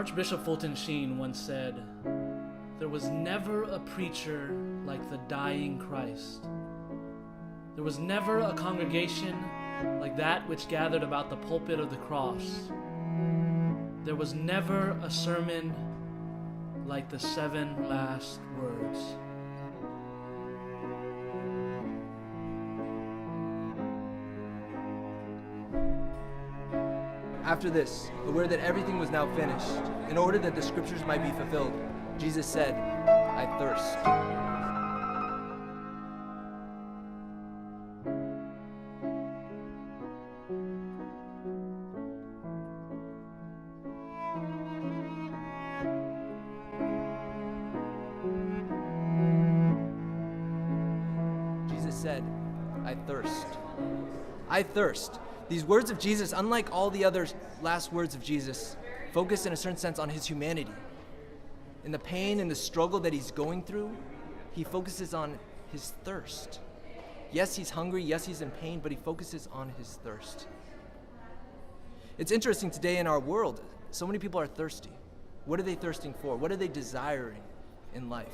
Archbishop Fulton Sheen once said, "There was never a preacher like the dying Christ. There was never a congregation like that which gathered about the pulpit of the cross. There was never a sermon like the 7 last words." After this, aware that everything was now finished, in order that the scriptures might be fulfilled, Jesus said, "I thirst." Jesus said, "I thirst." I thirst. These words of Jesus, unlike all the other last words of Jesus, focus in a certain sense on his humanity. In the pain and the struggle that he's going through, he focuses on his thirst. Yes, he's hungry. Yes, he's in pain, but he focuses on his thirst. It's interesting today in our world, so many people are thirsty. What are they thirsting for? What are they desiring in life?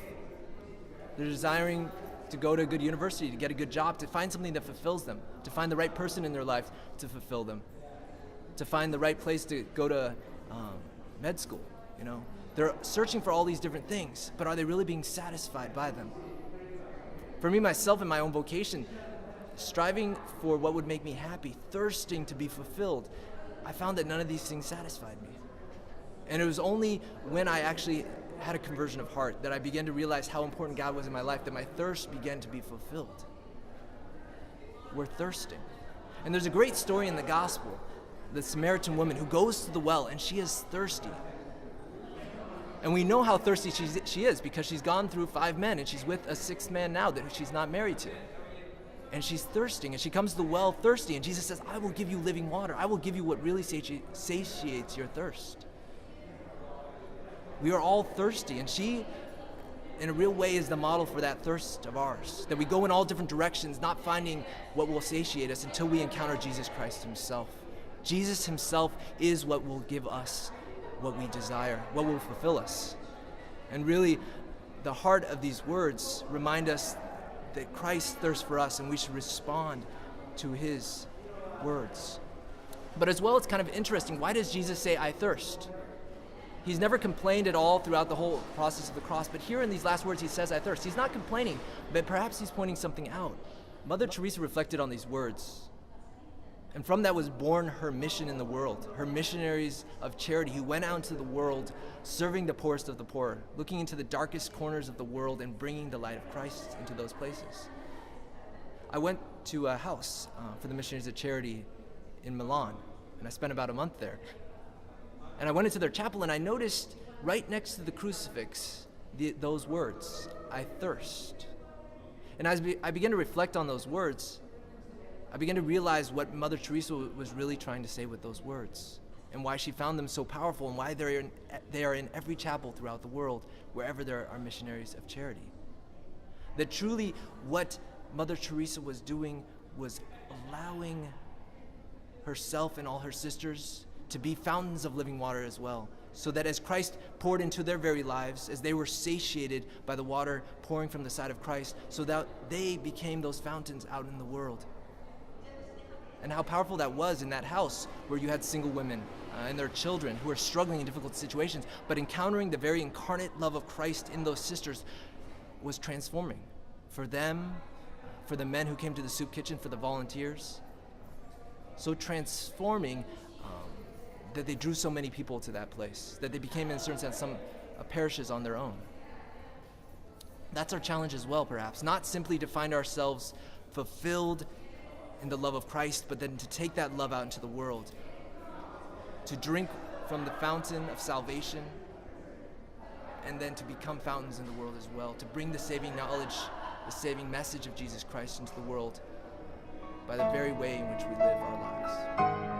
They're desiring to go to a good university, to get a good job, to find something that fulfills them, to find the right person in their life to fulfill them, to find the right place to go to med school, They're searching for all these different things, but are they really being satisfied by them? For me, myself, in my own vocation, striving for what would make me happy, thirsting to be fulfilled, I found that none of these things satisfied me. And it was only when I actually had a conversion of heart that I began to realize how important God was in my life, that my thirst began to be fulfilled. We're thirsting. And there's a great story in the gospel, the Samaritan woman who goes to the well and she is thirsty. And we know how thirsty she is because she's gone through 5 men and she's with a 6th man now that she's not married to. And she's thirsting and she comes to the well thirsty, and Jesus says, "I will give you living water. I will give you what really satiates your thirst." We are all thirsty, and she, in a real way, is the model for that thirst of ours, that we go in all different directions, not finding what will satiate us until we encounter Jesus Christ himself. Jesus himself is what will give us what we desire, what will fulfill us. And really, the heart of these words remind us that Christ thirsts for us, and we should respond to his words. But as well, it's kind of interesting. Why does Jesus say, "I thirst"? He's never complained at all throughout the whole process of the cross, but here in these last words he says, "I thirst." He's not complaining, but perhaps he's pointing something out. Mother Teresa reflected on these words, and from that was born her mission in the world, her Missionaries of Charity, who went out into the world serving the poorest of the poor, looking into the darkest corners of the world and bringing the light of Christ into those places. I went to a house for the Missionaries of Charity in Milan, and I spent about a month there. And I went into their chapel and I noticed right next to the crucifix those words, "I thirst." And as I began to reflect on those words, I began to realize what Mother Teresa was really trying to say with those words, and why she found them so powerful, and why they are in every chapel throughout the world, wherever there are missionaries of charity. That truly what Mother Teresa was doing was allowing herself and all her sisters to be fountains of living water as well, so that as Christ poured into their very lives, as they were satiated by the water pouring from the side of Christ, so that they became those fountains out in the world. And how powerful that was in that house where you had single women and their children who were struggling in difficult situations, but encountering the very incarnate love of Christ in those sisters was transforming for them, for the men who came to the soup kitchen, for the volunteers. So transforming that they drew so many people to that place, that they became, in a certain sense, some parishes on their own. That's our challenge as well, perhaps. Not simply to find ourselves fulfilled in the love of Christ, but then to take that love out into the world, to drink from the fountain of salvation, and then to become fountains in the world as well, to bring the saving knowledge, the saving message of Jesus Christ into the world by the very way in which we live our lives.